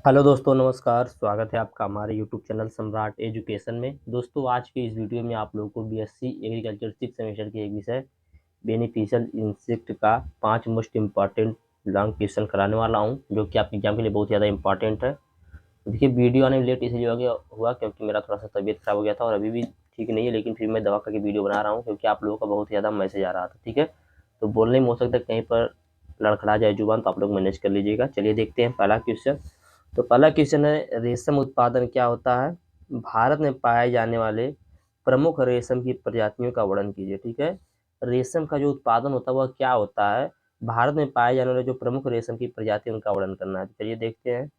Hello दोस्तों, नमस्कार। स्वागत है आपका हमारे यूट्यूब चैनल सम्राट एजुकेशन में। दोस्तों, आज के इस वीडियो में आप लोगों को बीएससी एग्रीकल्चर 6 सेमेस्टर के एक विषय बेनिफिशियल इंसेक्ट का 5 मोस्ट इम्पॉर्टेंट लॉन्ग क्वेश्चन कराने वाला हूं, जो कि आपके एग्जाम के लिए बहुत ज़्यादा इंपॉर्टेंट है। देखिए, वीडियो आने में लेट इसलिए हुआ क्योंकि मेरा थोड़ा सा तबीयत खराब हो गया था और अभी भी ठीक नहीं है, लेकिन फिर मैं दवा करके वीडियो बना रहा हूँ क्योंकि आप लोगों का बहुत ज़्यादा मैसेज आ रहा था। ठीक है, तो बोलने में हो सकता है कहीं पर लड़खड़ा जाए जुबान, तो आप लोग मैनेज कर लीजिएगा। चलिए देखते हैं पहला क्वेश्चन। तो पहला क्वेश्चन है, रेशम उत्पादन क्या होता है? भारत में पाए जाने वाले प्रमुख रेशम की प्रजातियों का वर्णन कीजिए। ठीक है, रेशम का जो उत्पादन होता है वह क्या होता है? भारत में पाए जाने वाले जो प्रमुख रेशम की प्रजाति उनका वर्णन करना है। तो चलिए देखते हैं।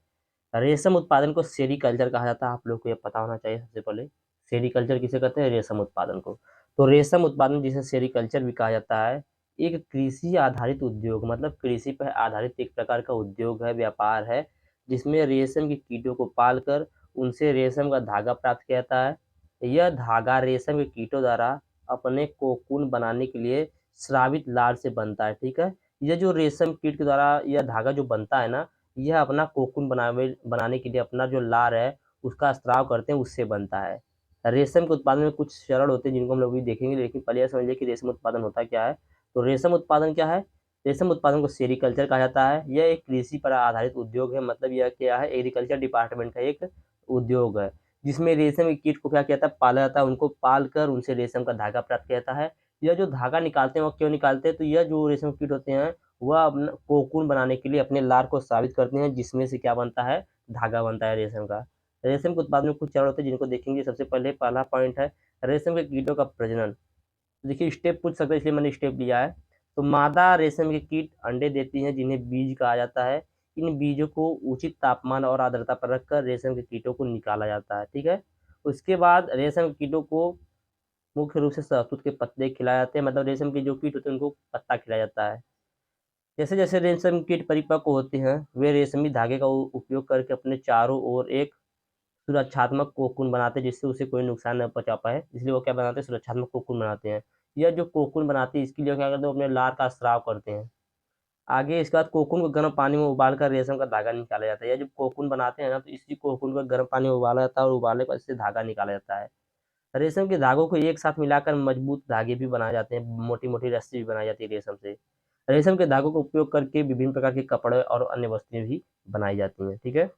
रेशम उत्पादन को सेरीकल्चर कहा जाता है। आप लोग को यह पता होना चाहिए सबसे पहले। सेरीकल्चर किसे कहते हैं? रेशम उत्पादन को। तो रेशम उत्पादन जिसे सेरीकल्चर भी कहा जाता है, एक कृषि आधारित उद्योग, मतलब कृषि पर आधारित एक प्रकार का उद्योग है, व्यापार है, जिसमें रेशम के कीटों को पालकर उनसे रेशम का धागा प्राप्त किया जाता है। यह धागा रेशम के कीटों द्वारा अपने कोकून बनाने के लिए स्रावित लार से बनता है। ठीक है, यह जो रेशम कीट के द्वारा यह धागा जो बनता है ना, यह अपना कोकून बनाने के लिए अपना जो लार है उसका स्त्राव करते हैं, उससे बनता है। रेशम के उत्पादन में कुछ चरण होते हैं जिनको हम लोग भी देखेंगे, लेकिन पहले यह समझिए कि रेशम उत्पादन होता क्या है। तो रेशम उत्पादन क्या है? रेशम उत्पादन को सेरीकल्चर कहा जाता है। यह एक कृषि पर आधारित उद्योग है, मतलब यह क्या है, एग्रीकल्चर डिपार्टमेंट का एक उद्योग है, जिसमें रेशम के कीट को क्या किया जाता है, पाला जाता है। उनको पाल कर उनसे रेशम का धागा प्राप्त किया जाता है। यह जो धागा निकालते हैं वो क्यों निकालते हैं? तो यह जो रेशम कीट होते हैं वह अपना कोकून बनाने के लिए अपने लार को स्रावित करते हैं, जिसमें से क्या बनता है, धागा बनता है रेशम का। रेशम के उत्पादन में कुछ चरण होते हैं जिनको देखेंगे। सबसे पहले पहला पॉइंट है रेशम के कीटों का प्रजनन। देखिए, स्टेप पूछ सकते हैं इसलिए मैंने स्टेप लिया है। तो मादा रेशम के कीट अंडे देती हैं जिन्हें बीज कहा जाता है। इन बीजों को उचित तापमान और आर्द्रता पर रखकर रेशम के कीटों को निकाला जाता है। ठीक है, उसके बाद रेशम के कीटों को मुख्य रूप से शहतूत के पत्ते खिलाए जाते हैं, मतलब रेशम के जो कीट होते हैं उनको पत्ता खिलाया जाता है। जैसे जैसे रेशम कीट परिपक्व होते हैं, वे रेशमी धागे का उपयोग करके अपने चारों ओर एक सुरक्षात्मक कोकून बनाते हैं, जिससे उसे कोई नुकसान न पहुंचा पाए। इसलिए वो क्या बनाते हैं, सुरक्षात्मक कोकून बनाते हैं। यह जो कोकून बनाती है इसके लिए क्या करते हैं, वो अपने लार का स्राव करते हैं। आगे इसके बाद कोकून को गर्म पानी में उबाल कर रेशम का धागा निकाला जाता है। यह जब कोकून बनाते हैं ना, तो इसी कोकून को गर्म पानी में उबाला जाता है और उबालने के बाद इससे धागा निकाला जाता है। रेशम के धागों को एक साथ मिलाकर मजबूत धागे भी बनाए जाते हैं, मोटी मोटी रस्सी भी बनाई जाती है रेशम से। रेशम के धागों का उपयोग करके विभिन्न प्रकार के कपड़े और अन्य वस्तुएं भी बनाई जाती हैं। ठीक है,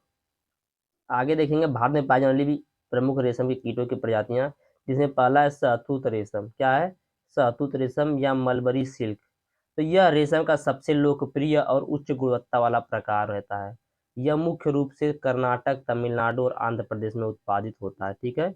आगे देखेंगे भारत में पाई जाने वाली भी प्रमुख रेशम के कीटों की प्रजातियां, जिसमें पहला है शहतूत रेशम। क्या है? शहतूत रेशम या मलबरी सिल्क। तो यह रेशम का सबसे लोकप्रिय और उच्च गुणवत्ता वाला प्रकार रहता है। यह मुख्य रूप से कर्नाटक, तमिलनाडु और आंध्र प्रदेश में उत्पादित होता है। ठीक है,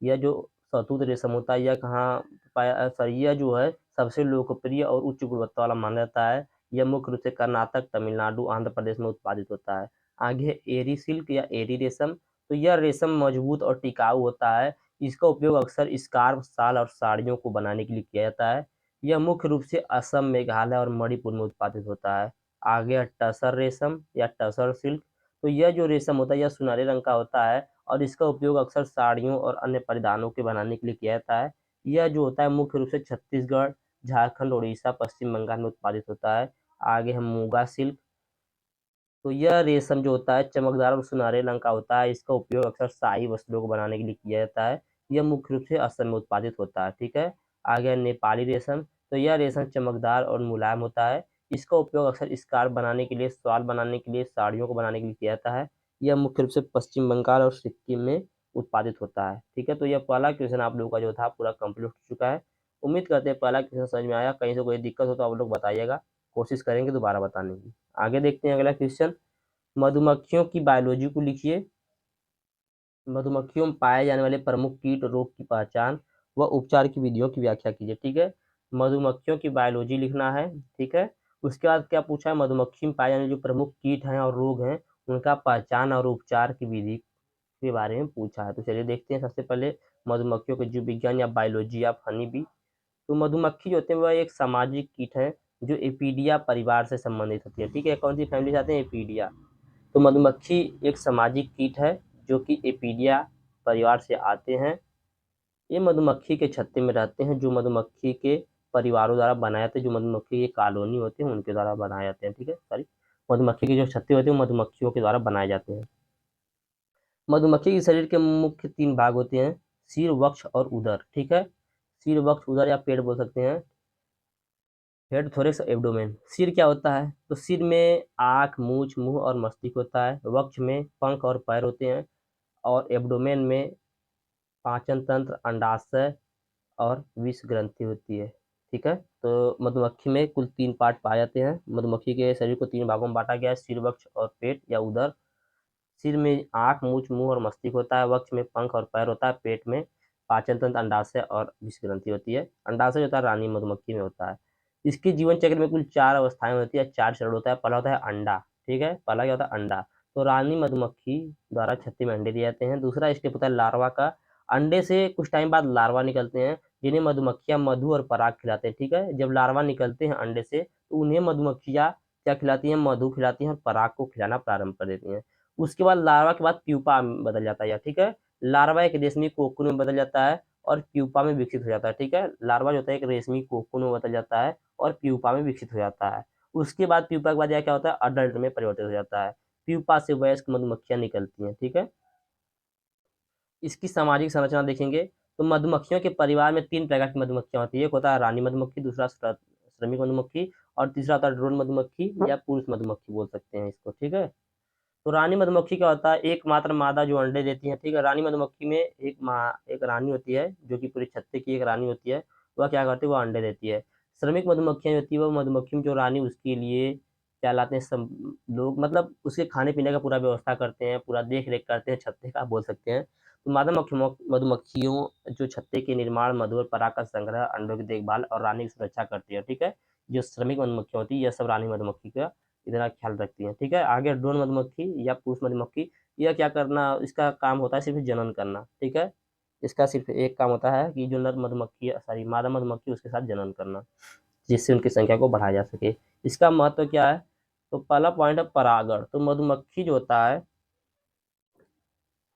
यह जो शहतूत रेशम होता है, यह कहाँ पाया, सॉरी, यह जो है सबसे लोकप्रिय और उच्च गुणवत्ता वाला माना जाता है। यह मुख्य रूप से कर्नाटक, तमिलनाडु, आंध्र प्रदेश में उत्पादित होता है। आगे एरी सिल्क या एरी रेशम। तो यह रेशम मजबूत और टिकाऊ होता है। इसका उपयोग अक्सर स्कार्फ, शाल और साड़ियों को बनाने के लिए किया जाता है। यह मुख्य रूप से असम, मेघालय और मणिपुर में उत्पादित होता है। आगे है टसर रेशम या टसर सिल्क। तो यह जो रेशम होता है यह सुनहरे रंग का होता है और इसका उपयोग अक्सर साड़ियों और अन्य परिधानों के बनाने के लिए किया जाता है। यह जो होता है मुख्य रूप से छत्तीसगढ़, झारखंड, उड़ीसा, पश्चिम बंगाल में उत्पादित होता है। आगे है मूंगा सिल्क। तो यह रेशम जो होता है चमकदार और सुनहरे रंग का होता है। इसका उपयोग अक्सर शाही वस्त्रों को बनाने के लिए किया जाता है। यह मुख्य रूप से असम में उत्पादित होता है। ठीक है, आगे है नेपाली रेशम। तो यह रेशम चमकदार और मुलायम होता है। इसका उपयोग अक्सर स्कार्फ बनाने के लिए, शॉल बनाने के लिए, साड़ियों को बनाने के लिए किया जाता है। यह मुख्य रूप से पश्चिम बंगाल और सिक्किम में उत्पादित होता है। ठीक है, तो यह पहला क्वेश्चन आप लोगों का जो था पूरा कंप्लीट हो चुका है। उम्मीद करते हैं पहला क्वेश्चन समझ में आया। कहीं से कोई दिक्कत हो तो आप लोग बताइएगा, कोशिश करेंगे दोबारा बताने की। आगे देखते हैं अगला क्वेश्चन। मधुमक्खियों की बायोलॉजी को लिखिए। मधुमक्खियों में पाए जाने वाले प्रमुख कीट, रोग की पहचान व उपचार की विधियों की व्याख्या कीजिए। ठीक है, मधुमक्खियों की बायोलॉजी लिखना है। ठीक है, उसके बाद क्या पूछा है, मधुमक्खी में पाए जाने वाले जो प्रमुख कीट हैं और रोग हैं उनका पहचान और उपचार की विधि के बारे में पूछा है। तो चलिए देखते हैं। सबसे पहले मधुमक्खियों के जीव विज्ञान या बायोलॉजी ऑफ हनी बी। तो मधुमक्खी जो होते हैं वह एक सामाजिक कीट है जो एपीडिया परिवार से संबंधित होती है। ठीक है, कौन सी फैमिली से आते हैं? एपीडिया। तो मधुमक्खी एक सामाजिक कीट है जो कि एपीडिया परिवार से आते हैं। ये मधुमक्खी के छत्ते में रहते हैं, जो मधुमक्खी के परिवारों द्वारा बनाए जाते हैं, जो मधुमक्खी की कॉलोनी होती है उनके द्वारा बनाए जाते हैं। ठीक है, सॉरी, मधुमक्खी के जो छत्ते होते हैं वो मधुमक्खियों के द्वारा बनाए जाते हैं। मधुमक्खी के शरीर के मुख्य 3 भाग होते हैं, सिर, वक्ष और उदर, ठीक है। सिर, वक्ष, उदर या पेट बोल सकते हैं। Head, thorax, abdomen. सिर क्या होता है? तो सिर में आँख, मूंछ, मुंह और मस्तिष्क होता है। वक्ष में पंख और पैर होते हैं और एब्डोमेन में पाचन तंत्र, अंडाशय और विष ग्रंथि होती है, ठीक है। तो मधुमक्खी में कुल 3 पार्ट पाए जाते हैं। मधुमक्खी के शरीर को 3 भागों में बांटा गया है, सिर, वक्ष और पेट या उदर। सिर में आँख, मूंछ, मुंह और मस्तिष्क होता है। वक्ष में पंख और पैर होता है। पेट में पाचन तंत्र, अंडाशय और विष ग्रंथि होती है। अंडाशय जो होता है रानी मधुमक्खी में होता है। इसके जीवन चक्र में कुल 4 अवस्थाएं होती है, 4 चरण होता है। पहला होता है अंडा, ठीक है। पहला क्या होता है? अंडा। तो रानी मधुमक्खी द्वारा छत्ते में अंडे दिए जाते हैं। दूसरा स्टेप होता है लार्वा का। अंडे से कुछ टाइम बाद लार्वा निकलते हैं, जिन्हें मधुमक्खियां मधु और पराग खिलाते हैं, ठीक है। जब लार्वा निकलते हैं अंडे से, तो उन्हें मधुमक्खियां क्या खिलाती हैं? मधु खिलाती हैं और पराग को खिलाना प्रारंभ कर देती हैं। उसके बाद लार्वा के बाद प्यूपा में बदल जाता है, ठीक है। लार्वा एक रेशमी कोकून में बदल जाता है और प्यूपा में विकसित हो जाता है, ठीक है। लार्वा जो होता है एक रेशमी कोकून में बदल जाता है और प्यूपा में विकसित हो जाता है। उसके बाद प्यूपा के बाद यह क्या होता है? अडल्ट में परिवर्तित हो जाता है। प्यूपा से वयस्क मधुमक्खियां निकलती हैं, ठीक है। इसकी सामाजिक संरचना देखेंगे तो मधुमक्खियों के परिवार में 3 प्रकार की मधुमक्खियां होती है। एक होता है रानी मधुमक्खी, दूसरा श्रमिक मधुमक्खी और तीसरा होता है ड्रोन मधुमक्खी या पुरुष मधुमक्खी बोल सकते हैं इसको, ठीक है। तो रानी मधुमक्खी क्या होता है? एकमात्र मादा जो अंडे देती है, ठीक है। रानी मधुमक्खी में एक रानी होती है जो कि पूरे छत्ते की एक रानी होती है। वह क्या करती है? वह अंडे देती है। श्रमिक मधुमक्खियां होती है, वह मधुमक्खी में जो रानी उसके लिए क्या लाते हैं सब लोग, मतलब उसके खाने पीने का पूरा व्यवस्था करते हैं, पूरा देख रेख करते हैं, छत्ते का बोल सकते हैं। तो मादा मधुमक्खियों जो छत्ते के निर्माण, मधु और पराग का संग्रह, अंडों की देखभाल और रानी की सुरक्षा करती है, ठीक है। जो श्रमिक मधुमक्खियां होती है यह सब रानी मधुमक्खी का इतना ख्याल रखती हैं, ठीक है। आगे ड्रोन मधुमक्खी या पुरुष मधुमक्खी, यह क्या करना, इसका काम होता है सिर्फ जनन करना, ठीक है। इसका सिर्फ एक काम होता है कि जो नर मधुमक्खी सॉरी मादा मधुमक्खी उसके साथ जनन करना, जिससे उनकी संख्या को बढ़ाया जा सके। इसका महत्व क्या है? तो पहला पॉइंट है परागण। तो मधुमक्खी जो होता है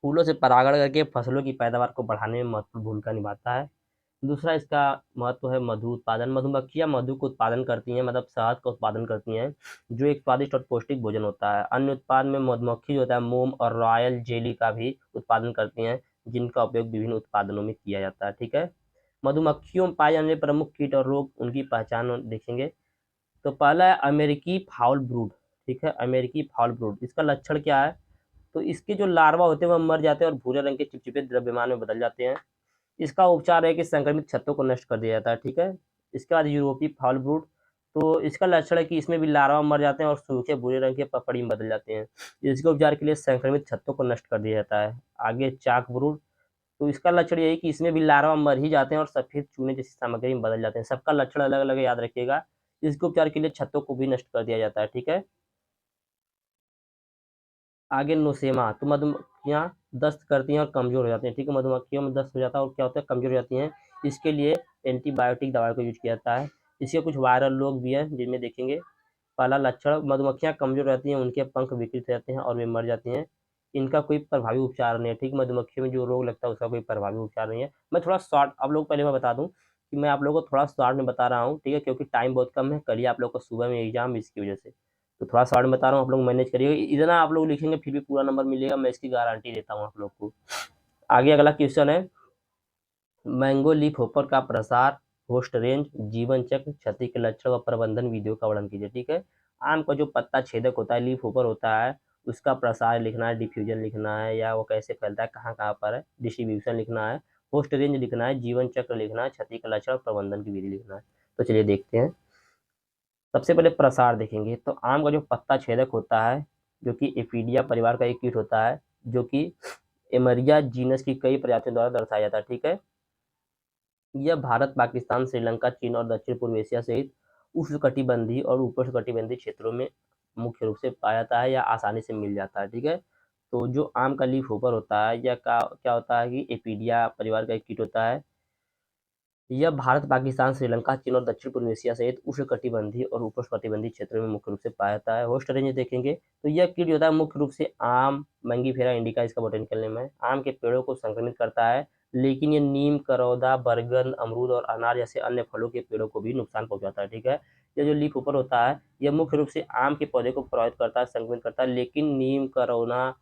फूलों से परागण करके फसलों की पैदावार को बढ़ाने में महत्वपूर्ण भूमिका निभाता है। दूसरा इसका महत्व है मधु उत्पादन। मधुमक्खियां मधु को उत्पादन करती हैं, मतलब शहद का उत्पादन करती हैं, जो एक स्वादिष्ट और पौष्टिक भोजन होता है। अन्य उत्पाद में मधुमक्खी जो होता है मोम और रॉयल जेली का भी उत्पादन करती हैं, जिनका उपयोग विभिन्न उत्पादनों में किया जाता है, ठीक है। मधुमक्खियों में पाए जाने वाले प्रमुख कीट और रोग, उनकी पहचान देखेंगे। तो पहला है अमेरिकी फाउल ब्रूड, ठीक है। अमेरिकी फाउल ब्रूड, इसका लक्षण क्या है? तो इसके जो लार्वा होते हैं वह मर जाते हैं और भूरे रंग के चिपचिपे द्रव्यमान में बदल जाते हैं। इसका उपचार है कि संक्रमित छत्तों को नष्ट कर दिया जाता है, ठीक है। इसके बाद यूरोपीय फाउल ब्रूड, तो इसका लक्षण है कि इसमें भी लार्वा मर जाते हैं और सूखे भूरे रंग के पपड़ी में बदल जाते हैं। इसके उपचार के लिए संक्रमित छत्तों को नष्ट कर दिया जाता है। आगे चाक ब्रूड, तो इसका लक्षण यही कि इसमें भी लार्वा मर ही जाते हैं और सफेद चूने जैसी सामग्री में बदल जाते हैं। सबका लक्षण अलग अलग है, याद रखिएगा। इसके उपचार के लिए छत्तों को भी नष्ट कर दिया जाता है, ठीक है। आगे नोसेमा, तो मधुमक्खियां दस्त करती हैं और कमजोर हो जाती हैं, ठीक है। मधुमक्खियों में दस्त हो जाता है और क्या होता है? कमजोर हो जाती हैं। इसके लिए एंटीबायोटिक दवाई को यूज किया जाता है। इसके कुछ वायरल रोग भी हैं जिनमें देखेंगे। पहला लक्षण, मधुमक्खियां कमजोर रहती हैं, उनके पंख विकृत रहते हैं और वे मर जाती हैं। इनका कोई प्रभावी उपचार नहीं है, ठीक। मधुमक्खियों में जो रोग लगता है उसका कोई प्रभावी उपचार नहीं है। मैं थोड़ा शॉर्ट आप लोग पहले मैं बता दूं कि मैं आप लोगों को थोड़ा शॉर्ट में बता रहा हूँ, ठीक है, क्योंकि टाइम बहुत कम है। कल आप लोग को सुबह में एग्जाम, इसकी वजह से तो थोड़ा शॉर्ट में बता रहा हूँ, आप लोग मैनेज करिएगा। इतना आप लोग लिखेंगे फिर भी पूरा नंबर मिलेगा, मैं इसकी गारंटी देता हूँ आप लोग को। आगे अगला क्वेश्चन है, मैंगो लीफ होपर का प्रसार, होस्ट रेंज, जीवन चक्र, क्षति के लक्षण व प्रबंधन विधियों का वर्णन कीजिए, ठीक है। आम का जो पत्ता छेदक होता है, लीफ होपर होता है, उसका प्रसार लिखना है, डिफ्यूजन लिखना है या वो कैसे फैलता है, कहाँ कहाँ पर है, डिस्ट्रीब्यूशन लिखना है, होस्ट रेंज लिखना है, जीवन चक्र लिखना है, क्षति का लक्षण और प्रबंधन की विधि लिखना है। तो चलिए देखते हैं। सबसे पहले प्रसार देखेंगे तो आम का जो पत्ता छेदक होता है, जो कि एफीडिया परिवार का एक कीट होता है, जो कि एमरिया जीनस की कई प्रजातियों द्वारा दर्शाया जाता है, ठीक है। यह भारत, पाकिस्तान, श्रीलंका, चीन और दक्षिण पूर्व एशिया सहित उष्णकटिबंधीय और उपोष्णकटिबंधीय क्षेत्रों में मुख्य रूप से पाया जाता है या आसानी से मिल जाता है, ठीक है। तो जो आम का लीफ होपर होता है यह क्या होता है कि एपीडिया परिवार का एक कीट होता है। यह भारत, पाकिस्तान, श्रीलंका, चीन और दक्षिण पूर्व एशिया सहित उष्णकटिबंधीय और उपोष्णकटिबंधीय क्षेत्रों में मुख्य रूप से पाया जाता है। होस्ट रेंज देखेंगे तो यह कीट होता है मुख्य रूप से आम, मैंगीफेरा इंडिका इसका बोटेनिकल नेम है, आम के पेड़ों को संक्रमित करता है। लेकिन ये नीम, करौदा, बरगद, अमरूद और अनार जैसे अन्य फलों के पेड़ों को भी नुकसान पहुंचाता है, ठीक है। यह जो लीफ ऊपर होता है यह मुख्य रूप से आम के पौधे को प्रभावित करता है, संक्रमित करता है, लेकिन नीम, करौना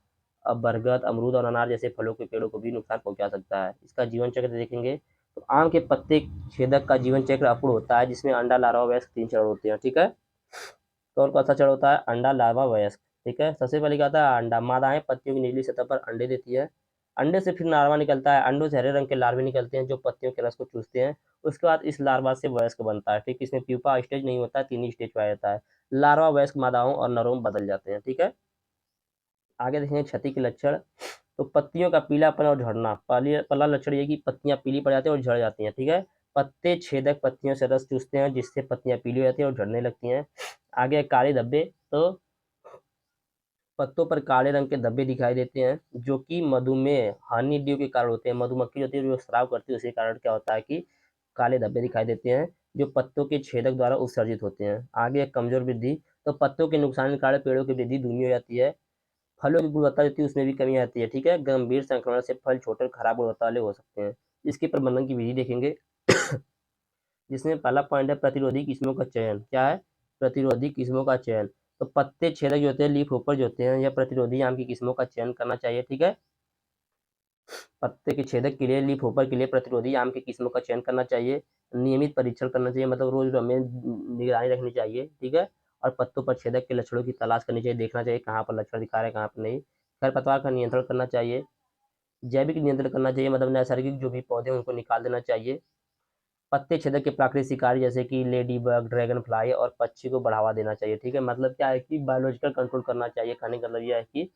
अब बरगद, अमरूद और अनार जैसे फलों के पेड़ों को भी नुकसान पहुंचा सकता है। इसका जीवन चक्र देखेंगे तो आम के पत्ते छेदक का जीवन चक्र अपूर्ण होता है, जिसमें अंडा, लार्वा, वयस्क 3 चरण होते हैं। ठीक है, कौन कौन सा चरण होता है? अंडा, लार्वा, वयस्क। ठीक है, सबसे पहले क्या आता है? अंडा। मादाएं पत्तियों की निचली सतह पर अंडे देती है। अंडे से फिर लार्वा निकलता है। अंडों से हरे रंग के लार्वे निकलते हैं जो पत्तियों के रस को चूसते हैं। उसके बाद इस लार्वा से वयस्क बनता है। ठीक, इसमें प्यूपा स्टेज नहीं होता है, 3 ही स्टेज पाया जाता है। लार्वा वयस्क मादाओं और नरों में बदल जाते हैं। ठीक है, आगे देखेंगे क्षति के लक्षण। तो पत्तियों का पीलापन और झड़ना। पहला लक्षण ये कि पत्तियां पीली पड़ जाती हैं और झड़ जाती हैं। ठीक है, पत्ते छेदक पत्तियों से रस चूसते हैं, जिससे पत्तियां पीली हो जाती हैं और झड़ने लगती हैं। आगे काले धब्बे। तो पत्तों पर काले रंग के धब्बे दिखाई देते हैं, जो कि मधुमेह हनी ड्यू के कारण होते हैं। मधुमक्खी होती है जो स्राव करती है, उसी कारण क्या होता है कि काले धब्बे दिखाई देते हैं, जो पत्तों के छेदक द्वारा उत्सर्जित होते हैं। आगे कमजोर वृद्धि। तो पत्तों के नुकसान के कारण पेड़ों की वृद्धि धीमी हो जाती है। फलों की गुणवत्ता जो थी उसमें भी कमी आती है। ठीक है, गंभीर संक्रमण से फल छोटे और खराब गुणवत्ता वाले हो सकते हैं। इसके प्रबंधन की विधि देखेंगे, जिसमें पहला पॉइंट है प्रतिरोधी किस्मों का चयन। क्या है? प्रतिरोधी किस्मों का चयन। तो पत्ते छेदक जो होते हैं, लीफ होपर जो होते हैं, या प्रतिरोधी आम की किस्मों का चयन करना चाहिए। ठीक है, पत्ते के छेदक के लिए, लीफ होपर के लिए प्रतिरोधी आम की किस्मों का चयन करना चाहिए। नियमित परीक्षण करना चाहिए, मतलब रोज हमें निगरानी रखनी चाहिए। ठीक है, और पत्तों पर छेदक के लक्षणों की तलाश करनी चाहिए, देखना चाहिए कहाँ पर लक्षण दिखा रहे हैं, कहाँ पर नहीं। खरपतवार का नियंत्रण करना चाहिए। जैविक नियंत्रण करना चाहिए, मतलब नैसर्गिक जो भी पौधे हैं उनको निकाल देना चाहिए। पत्ते छेदक के प्राकृतिक शिकारी जैसे कि लेडी बग, ड्रैगन फ्लाई और पक्षी को बढ़ावा देना चाहिए। ठीक है, मतलब क्या है कि बायोलॉजिकल कंट्रोल करना चाहिए। कहने का मतलब यह है कि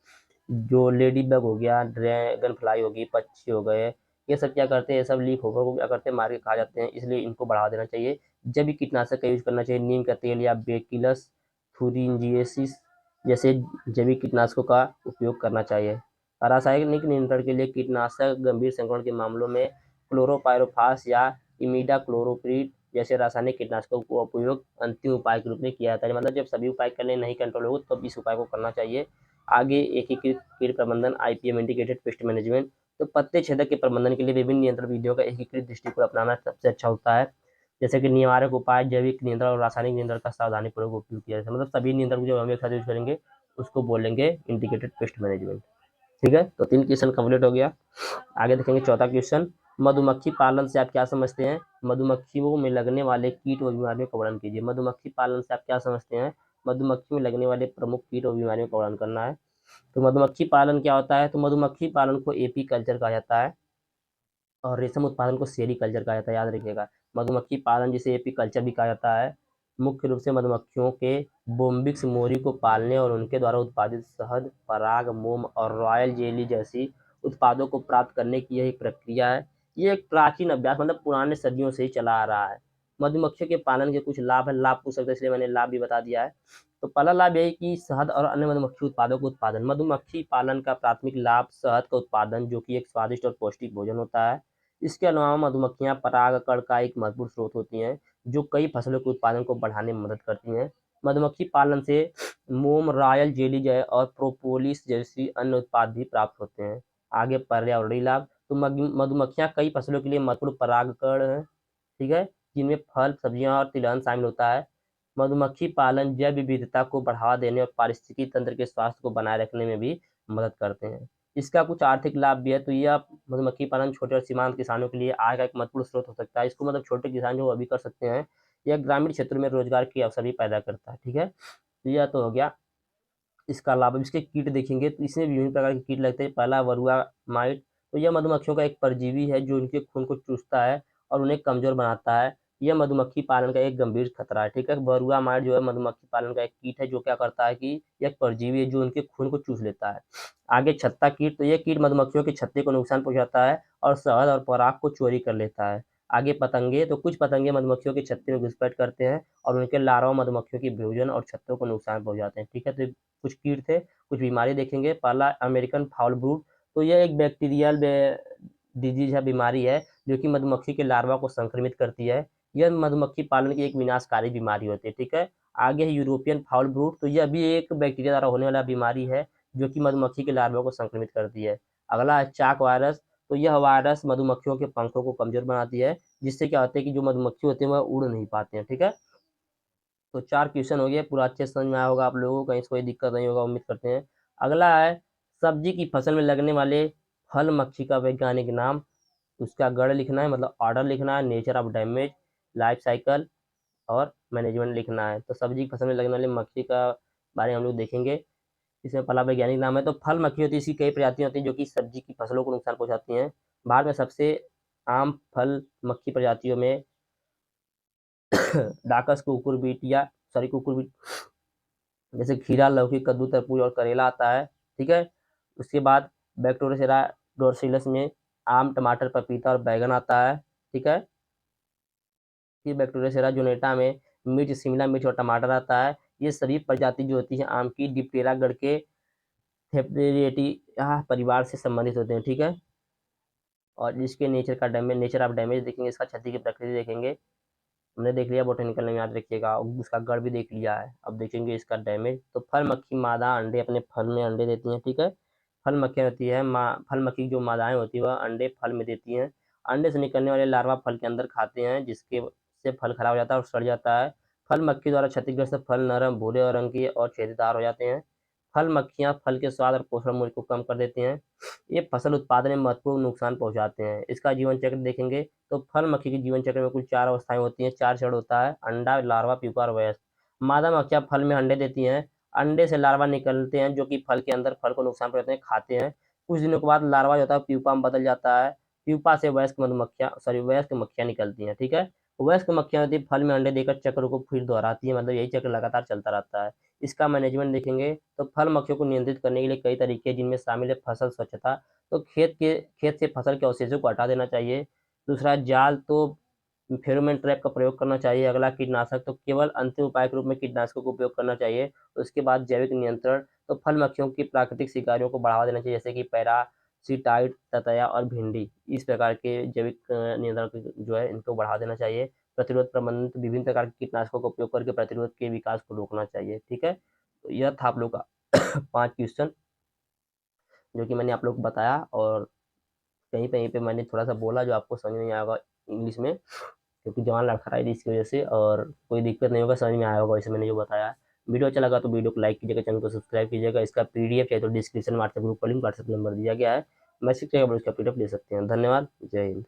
जो लेडी बग हो गया, ड्रैगन फ्लाई होगी, पक्षी हो गए, ये सब क्या करते हैं, ये सब लीफ होकर को क्या करते हैं, मार के खा जाते हैं, इसलिए इनको बढ़ावा देना चाहिए। जैविक कीटनाशक का यूज करना चाहिए, नीम का तेल या बेकिलस थुरिंजिएसिस जैसे जैविक कीटनाशकों का उपयोग करना चाहिए। रासायनिक नियंत्रण के लिए कीटनाशक गंभीर संक्रमण के मामलों में क्लोरोपाइरोफास या इमिडाक्लोप्रिड जैसे रासायनिक कीटनाशकों का उपयोग अंतिम उपाय के रूप में किया जाता है। मतलब जब सभी उपाय करने नहीं कंट्रोल हो तब इस उपाय को करना चाहिए। आगे एकीकृत कीट प्रबंधन, आईपीएम इंटीग्रेटेड पेस्ट मैनेजमेंट। तो पत्ते छेदक के प्रबंधन के लिए विभिन्न नियंत्रण विधियों का एकीकृत दृष्टिकोण अपनाना सबसे अच्छा होता है, जैसे कि निवारक उपाय, जैविक नियंत्रण और रासायनिक नियंत्रण का सावधानीपूर्वक उपयोग किया जाता है। मतलब सभी नियंत्रण जो हम एक साथ यूज करेंगे उसको बोलेंगे इंटीग्रेटेड पेस्ट मैनेजमेंट। ठीक है, तो 3 क्वेश्चन कंप्लीट हो गया। आगे देखेंगे चौथा क्वेश्चन, मधुमक्खी पालन से आप क्या समझते हैं? मधुमक्खियों में लगने वाले कीट व बीमारियों का वर्णन कीजिए। मधुमक्खी पालन से आप क्या समझते हैं? मधुमक्खी में लगने वाले प्रमुख कीट और बीमारियों का वर्णन करना है। तो मधुमक्खी पालन क्या होता है? तो मधुमक्खी पालन को एपी कल्चर कहा जाता है और रेशम उत्पादन को सेरीकल्चर कहा जाता है, याद रखिएगा। मधुमक्खी पालन जिसे एपी कल्चर भी कहा जाता है, मुख्य रूप से मधुमक्खियों के बोम्बिक्स मोरी को पालने और उनके द्वारा उत्पादित शहद, पराग, मोम और रॉयल जेली जैसी उत्पादों को प्राप्त करने की यह एक प्रक्रिया है। ये एक प्राचीन अभ्यास, मतलब पुराने सदियों से ही चला आ रहा है। मधुमक्खियों के पालन के कुछ लाभ है, लाभ पूछ सकते हैं इसलिए मैंने लाभ भी बता दिया है। तो पहला लाभ यही कि शहद और अन्य मधुमक्खी उत्पादों का उत्पादन। मधुमक्खी पालन का प्राथमिक लाभ शहद का उत्पादन, जो कि एक स्वादिष्ट और पौष्टिक भोजन होता है। इसके अलावा मधुमक्खियां परागकण का एक महत्वपूर्ण स्रोत होती हैं, जो कई फसलों के उत्पादन को बढ़ाने में मदद करती हैं। मधुमक्खी पालन से मोम, रॉयल जेली और प्रोपोलिस जैसी अन्य उत्पाद भी प्राप्त होते हैं। आगे पर्यावरणीय लाभ। तो मधुमक्खियां कई फसलों के लिए महत्वपूर्ण परागकण हैं। ठीक है, जिनमें फल, सब्जियां और तिलहन शामिल होता है। मधुमक्खी पालन जैव विविधता को बढ़ावा देने और पारिस्थितिकी तंत्र के स्वास्थ्य को बनाए रखने में भी मदद करते हैं। इसका कुछ आर्थिक लाभ भी है। तो यह मधुमक्खी पालन छोटे और सीमांत किसानों के लिए आय का एक महत्वपूर्ण स्रोत हो सकता है। इसको मतलब छोटे किसान जो अभी कर सकते हैं, यह ग्रामीण क्षेत्रों में रोजगार के अवसर भी पैदा करता है। ठीक है, तो यह तो हो गया इसका लाभ। अब इसके कीट देखेंगे तो इसमें विभिन्न प्रकार के कीट लगते हैं। पहला वरुआ माइट। तो यह मधुमक्खियों का एक परजीवी है जो उनके खून को चूसता है और उन्हें कमजोर बनाता है। यह मधुमक्खी पालन का एक गंभीर खतरा है। ठीक है, वरुआ माइट जो है मधुमक्खी पालन का एक कीट है जो क्या करता है कि यह एक परजीवी है जो उनके खून को चूस लेता है। आगे छत्ता कीट। तो यह कीट मधुमक्खियों के छत्ते को नुकसान पहुंचाता है और शहद और पराग को चोरी कर लेता है। आगे पतंगे। तो कुछ पतंगे मधुमक्खियों के छत्ते में घुसपैठ करते हैं और उनके लार्वा मधुमक्खियों की भोजन और छत्तों को नुकसान पहुंचाते हैं। ठीक है, तो कुछ कीट थे। कुछ बीमारी देखेंगे। पहला अमेरिकन फाउल ब्रूड। तो यह एक बैक्टीरियल डिजीज है, बीमारी है जो कि मधुमक्खी के लार्वा को संक्रमित करती है। यह मधुमक्खी पालन की एक विनाशकारी बीमारी होती है। ठीक है, आगे है यूरोपियन फाउल ब्रूड। तो यह भी एक बैक्टीरिया द्वारा होने वाला बीमारी है जो कि मधुमक्खी के लार्वा को संक्रमित करती है। अगला है चाक वायरस। तो यह वायरस मधुमक्खियों के पंखों को कमजोर बनाती है, जिससे क्या होता है कि जो मधुमक्खी होते हैं वह उड़ नहीं पाते हैं। ठीक है, तो 4 क्वेश्चन हो गए। पूरा अच्छे से समझ में आया होगा आप लोगों को, कहीं से कोई दिक्कत नहीं होगा उम्मीद करते हैं। अगला है सब्जी की फसल में लगने वाले फल मक्खी का वैज्ञानिक नाम, उसका गढ़ लिखना है, मतलब ऑर्डर लिखना है, nature of damage, life cycle और मैनेजमेंट लिखना है। तो सब्जी की फसल में लगने वाली मक्खी का बारे में हम लोग देखेंगे। इसमें पहला वैज्ञानिक नाम है। तो फल मक्खी होती है, इसकी कई प्रजातियां होती हैं जो कि सब्जी की फसलों को नुकसान पहुंचाती हैं। भारत में सबसे आम फल मक्खी प्रजातियों में डाकस कुकुरबिट या सॉरी कुकुरबिट जैसे खीरा, लौकी, कद्दू, तरबूज और करेला आता है। ठीक है। उसके बाद बैक्टीरियोसेरा डोर्सिलस में आम, टमाटर, पपीता और बैगन आता है। ठीक है। फिर बैक्टीरियोसेरा जोनेटा में मिर्च, शिमला मिर्च और टमाटर आता है। ये सभी प्रजाति जो होती है आम की डिप्टेरा गण के थेपरेटिया परिवार से संबंधित होते हैं। ठीक है। और इसके नेचर का डैमेज, नेचर ऑफ डैमेज देखेंगे, इसका क्षति की प्रकृति देखेंगे। हमने देख लिया बोटेनिकल नेम, याद रखिएगा। उसका गढ़ भी देख लिया है। अब देखेंगे इसका डैमेज। तो फल मक्खी मादा अंडे अपने फल में अंडे देती हैं। ठीक है। फल मक्खियाँ होती है फल मक्खी की जो मादाएं होती है वह अंडे फल में देती हैं। अंडे से निकलने वाले लार्वा फल के अंदर खाते हैं, जिसके से फल खराब हो जाता है और सड़ जाता है। फल मक्खी द्वारा क्षतिग्रस्त फल नरम, भूरे और रंग के और छेदेदार हो जाते हैं। फल मक्खियाँ फल के स्वाद और पोषण मूल्य को कम कर देती हैं। ये फसल उत्पादन में महत्वपूर्ण नुकसान पहुंचाते हैं। इसका जीवन चक्र देखेंगे तो फल मक्खी के जीवन चक्र में कुल 4 अवस्थाएं होती हैं, 4 चरण होता है: अंडा, लार्वा, प्यूपा और वयस्क। मादा मक्खियाँ फल में अंडे देती हैं। अंडे से लार्वा निकलते हैं जो कि फल के अंदर फल को नुकसान पहुंचाते हैं, खाते हैं। कुछ दिनों के बाद लार्वा जो होता है प्यूपा में बदल जाता है। प्यूपा से वयस्क मक्खियाँ निकलती हैं। ठीक है। वयस्क मक्खियाँ होती है फल में अंडे देकर चक्र को फिर दोहराती है, मतलब यही चक्र लगातार चलता रहता है। इसका मैनेजमेंट देखेंगे तो फल मक्खियों को नियंत्रित करने के लिए कई तरीके हैं, जिनमें शामिल है फसल स्वच्छता। तो खेत से फसल के अवशेषों को हटा देना चाहिए। दूसरा, जाल तो फेरोमोन ट्रैप का प्रयोग करना चाहिए। अगला, कीटनाशक तो केवल अंतिम उपाय के रूप में कीटनाशकों का उपयोग करना चाहिए। उसके बाद जैविक नियंत्रण, तो फल मक्खियों की प्राकृतिक शिकारियों को बढ़ावा देना चाहिए, जैसे कि पैरासीटाइट, ततैया और भिंडी। इस प्रकार के जैविक नियंत्रण जो है इनको बढ़ावा देना चाहिए। प्रतिरोध प्रबंधन, तो विभिन्न प्रकार के कीटनाशकों का उपयोग करके प्रतिरोध के विकास को रोकना चाहिए। ठीक है। तो यह था आप लोग का 5 क्वेश्चन जो कि मैंने आप लोग को बताया, और कहीं कहीं पे मैंने थोड़ा सा बोला जो आपको समझ नहीं आया होगा इंग्लिश में, क्योंकि जवान लड़खड़ाई थी इसकी वजह से। और कोई दिक्कत नहीं होगा, समझ में आया होगा वैसे मैंने जो बताया। वीडियो अच्छा लगा तो वीडियो को लाइक कीजिएगा, चैनल को सब्सक्राइब कीजिएगा। इसका पीडीएफ चाहिए तो डिस्क्रिप्शन व्हाट्सएप ग्रुप का लिंक, व्हाट्सएप नंबर दिया गया है, मैसेज करेगा, उसका पीडीएफ ले सकते हैं। धन्यवाद। जय हिंद।